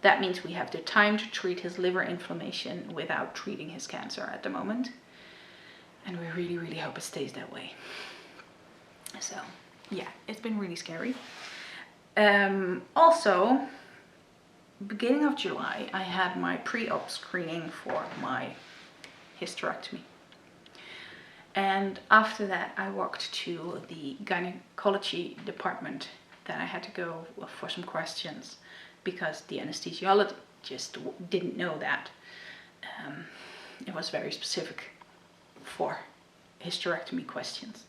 That means we have the time to treat his liver inflammation without treating his cancer at the moment. And we really, really hope it stays that way. So yeah, it's been really scary. Also, beginning of July, I had my pre-op screening for my hysterectomy. And after that, I walked to the gynecology department that I had to go for some questions because the anesthesiologist didn't know that. It was very specific for hysterectomy questions.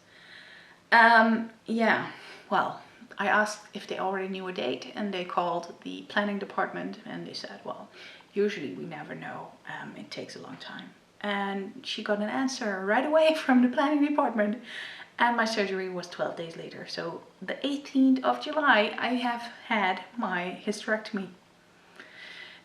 Yeah, well, I asked if they already knew a date and they called the planning department and they said, well, usually we never know. It takes a long time. And she got an answer right away from the planning department. And my surgery was 12 days later. So the 18th of July, I have had my hysterectomy.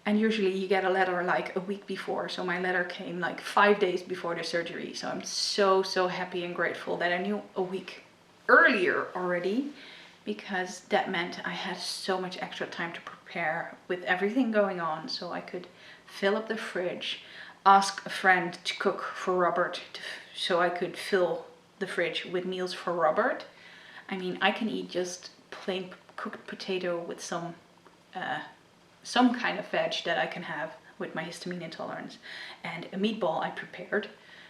And usually you get a letter like a week before. So my letter came like 5 days before the surgery. So I'm so, so happy and grateful that I knew a week earlier already. Because that meant I had so much extra time to prepare with everything going on. So I could fill up the fridge, ask a friend to cook for Robert so I could fill the fridge with meals for Robert. I mean, I can eat just plain cooked potato with some kind of veg that I can have with my histamine intolerance. And a meatball I prepared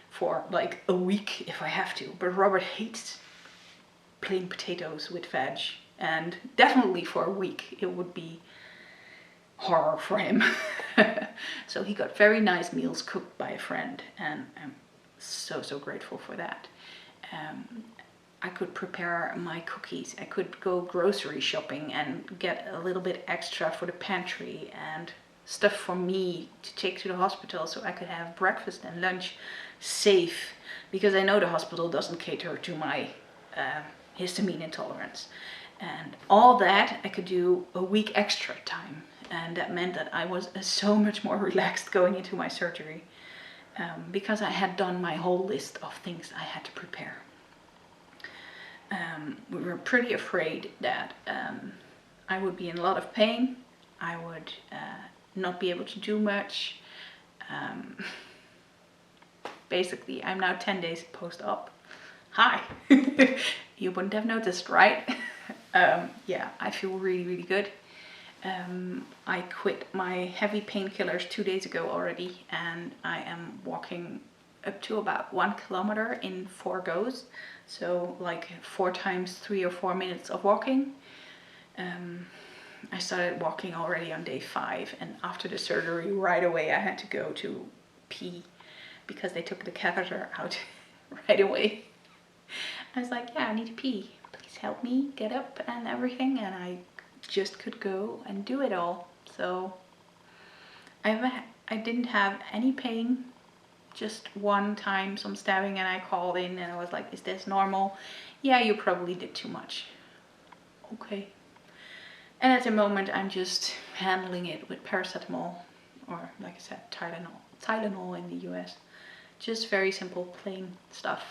for like a week if I have to. But Robert hates plain potatoes with veg. And definitely for a week it would be horror for him. So he got very nice meals cooked by a friend, and I'm so, so grateful for that. I could prepare my cookies. I could go grocery shopping and get a little bit extra for the pantry and stuff for me to take to the hospital so I could have breakfast and lunch safe, because I know the hospital doesn't cater to my histamine intolerance. And all that I could do a week extra time. And that meant that I was so much more relaxed going into my surgery because I had done my whole list of things I had to prepare. We were pretty afraid that I would be in a lot of pain. I would not be able to do much. Basically, I'm now 10 days post-op. Hi! You wouldn't have noticed, right? Yeah, I feel really, really good. I quit my heavy painkillers 2 days ago already, and I am walking up to about 1 kilometer in 4 goes. So like 4 times 3 or 4 minutes of walking. I started walking already on day 5, and after the surgery right away I had to go to pee because they took the catheter out right away. I was like, yeah, I need to pee. Please help me get up and everything, and I just could go and do it all. So I didn't have any pain, just one time some stabbing, and I called in and I was like, is this normal? Yeah, you probably did too much. Okay. And at the moment I'm just handling it with paracetamol, or like I said, Tylenol in the US. Just very simple plain stuff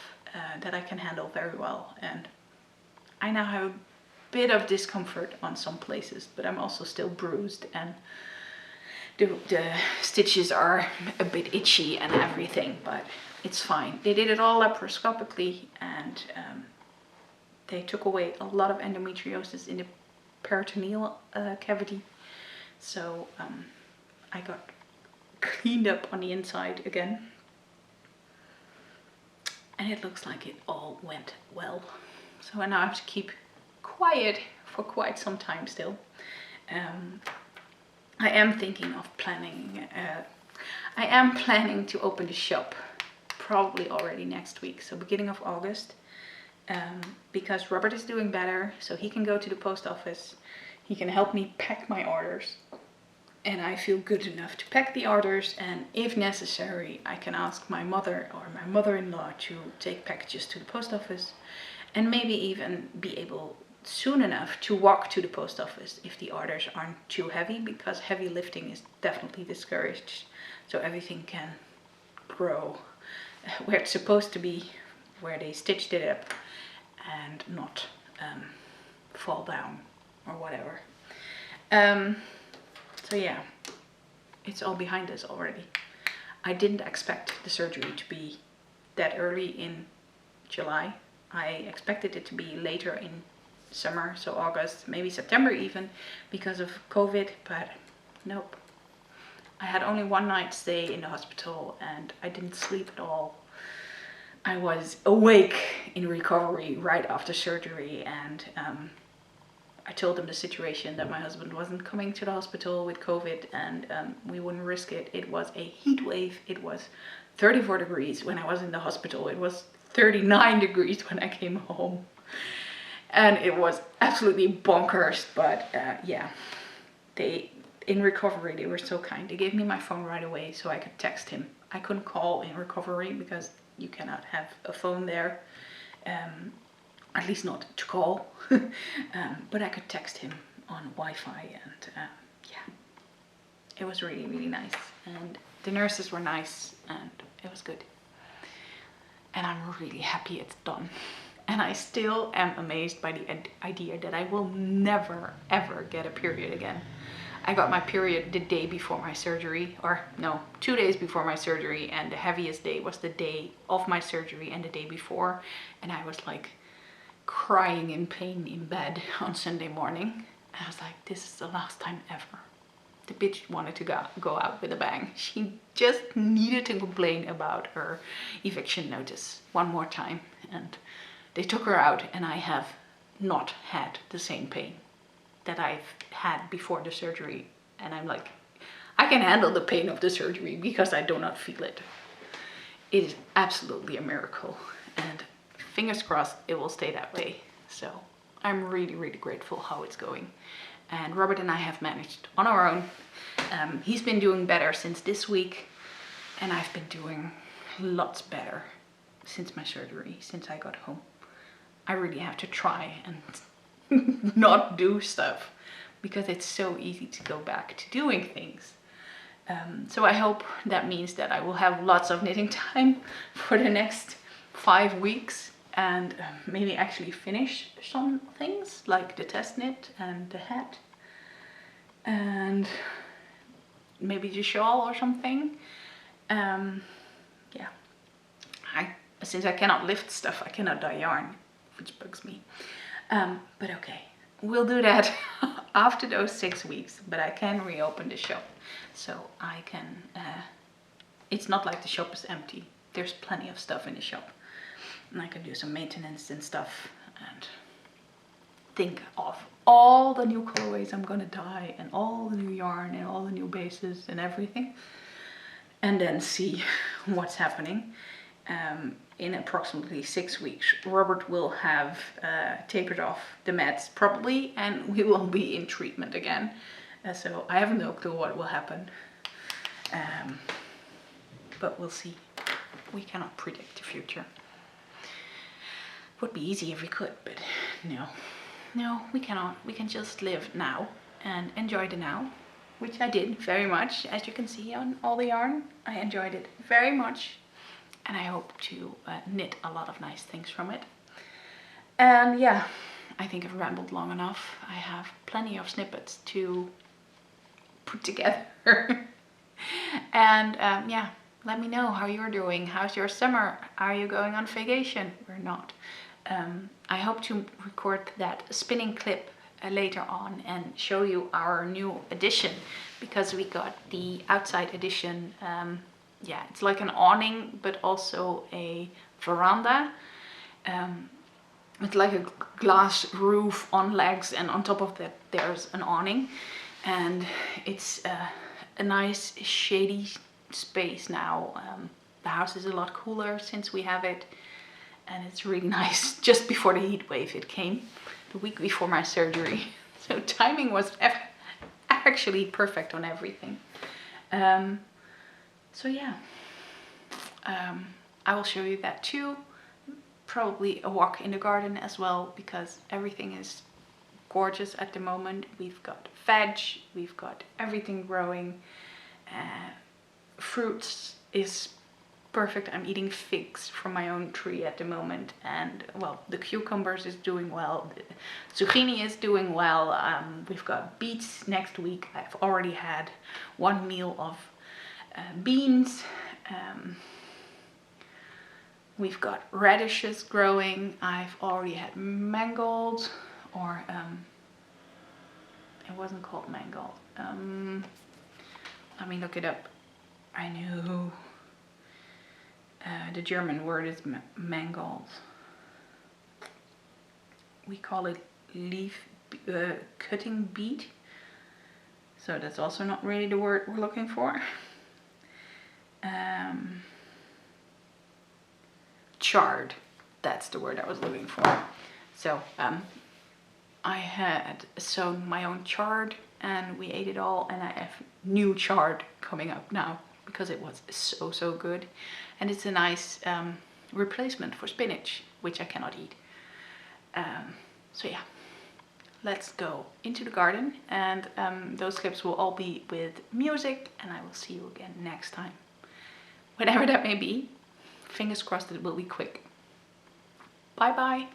that I can handle very well. And I now have a bit of discomfort on some places, but I'm also still bruised, and the stitches are a bit itchy and everything, but it's fine. They did it all laparoscopically, and they took away a lot of endometriosis in the peritoneal cavity. So I got cleaned up on the inside again, and it looks like it all went well. So I now have to keep quiet for quite some time still. I am thinking of planning, I am planning to open the shop probably already next week, so beginning of August, because Robert is doing better, so he can go to the post office, he can help me pack my orders, and I feel good enough to pack the orders, and if necessary I can ask my mother or my mother-in-law to take packages to the post office, and maybe even be able soon enough to walk to the post office if the orders aren't too heavy, because heavy lifting is definitely discouraged, so everything can grow where it's supposed to be, where they stitched it up, and not fall down or whatever. So yeah, it's all behind us already. I didn't expect the surgery to be that early in July. I expected it to be later in summer, so August, maybe September even, because of COVID, but nope. I had only one night stay in the hospital and I didn't sleep at all. I was awake in recovery right after surgery, and I told them the situation, that my husband wasn't coming to the hospital with COVID and we wouldn't risk it. It was a heat wave. It was 34 degrees when I was in the hospital. It was 39 degrees when I came home. And it was absolutely bonkers, but yeah, in recovery, they were so kind. They gave me my phone right away so I could text him. I couldn't call in recovery because you cannot have a phone there, at least not to call, but I could text him on Wi-Fi, and yeah, it was really, really nice. And the nurses were nice and it was good. And I'm really happy it's done. And I still am amazed by the idea that I will never ever get a period again. I got my period the day before my surgery, or no, 2 days before my surgery, and the heaviest day was the day of my surgery and the day before, and I was like crying in pain in bed on Sunday morning. I was like, this is the last time ever. The bitch wanted to go out with a bang. She just needed to complain about her eviction notice one more time, and they took her out, and I have not had the same pain that I've had before the surgery. And I'm like, I can handle the pain of the surgery because I do not feel it. It is absolutely a miracle, and fingers crossed it will stay that way. So I'm really, really grateful how it's going. And Robert and I have managed on our own. He's been doing better since this week, and I've been doing lots better since my surgery, since I got home. I really have to try and not do stuff because it's so easy to go back to doing things. So I hope that means that I will have lots of knitting time for the next 5 weeks, and maybe actually finish some things like the test knit and the hat and maybe the shawl or something. Yeah, since I cannot lift stuff, I cannot dye yarn, which bugs me. But okay, we'll do that after those 6 weeks, but I can reopen the shop. So I can, it's not like the shop is empty. There's plenty of stuff in the shop. And I can do some maintenance and stuff and think of all the new colorways I'm gonna dye and all the new yarn and all the new bases and everything. And then see what's happening. In approximately 6 weeks, Robert will have tapered off the meds probably, and we will be in treatment again. So I have no clue what will happen. But we'll see. We cannot predict the future. Would be easy if we could, but no, we cannot. We can just live now and enjoy the now, which I did very much, as you can see on all the yarn. I enjoyed it very much, and I hope to knit a lot of nice things from it. And yeah, I think I've rambled long enough. I have plenty of snippets to put together. And yeah, let me know how you're doing. How's your summer? Are you going on vacation or not? I hope to record that spinning clip later on and show you our new edition, because we got the outside edition. Yeah, it's like an awning but also a veranda. It's like a glass roof on legs, and on top of that there's an awning, and it's a nice shady space now. The house is a lot cooler since we have it, and it's really nice. Just before the heat wave it came, the week before my surgery, so timing was actually perfect on everything. So yeah, I will show you that too. Probably a walk in the garden as well, because everything is gorgeous at the moment. We've got veg, we've got everything growing. Fruits is perfect. I'm eating figs from my own tree at the moment, and well, the cucumbers is doing well, the zucchini is doing well. We've got beets next week. I've already had one meal of beans. We've got radishes growing. I've already had mangold, or it wasn't called mangold. Let me look it up. I know the German word is mangold. We call it leaf cutting beet. So that's also not really the word we're looking for. Chard, that's the word I was looking for. So I had sown my own chard and we ate it all, and I have new chard coming up now because it was so good, and it's a nice replacement for spinach, which I cannot eat. So yeah, let's go into the garden, and those clips will all be with music, and I will see you again next time, whenever that may be. Fingers crossed it will be quick. Bye bye.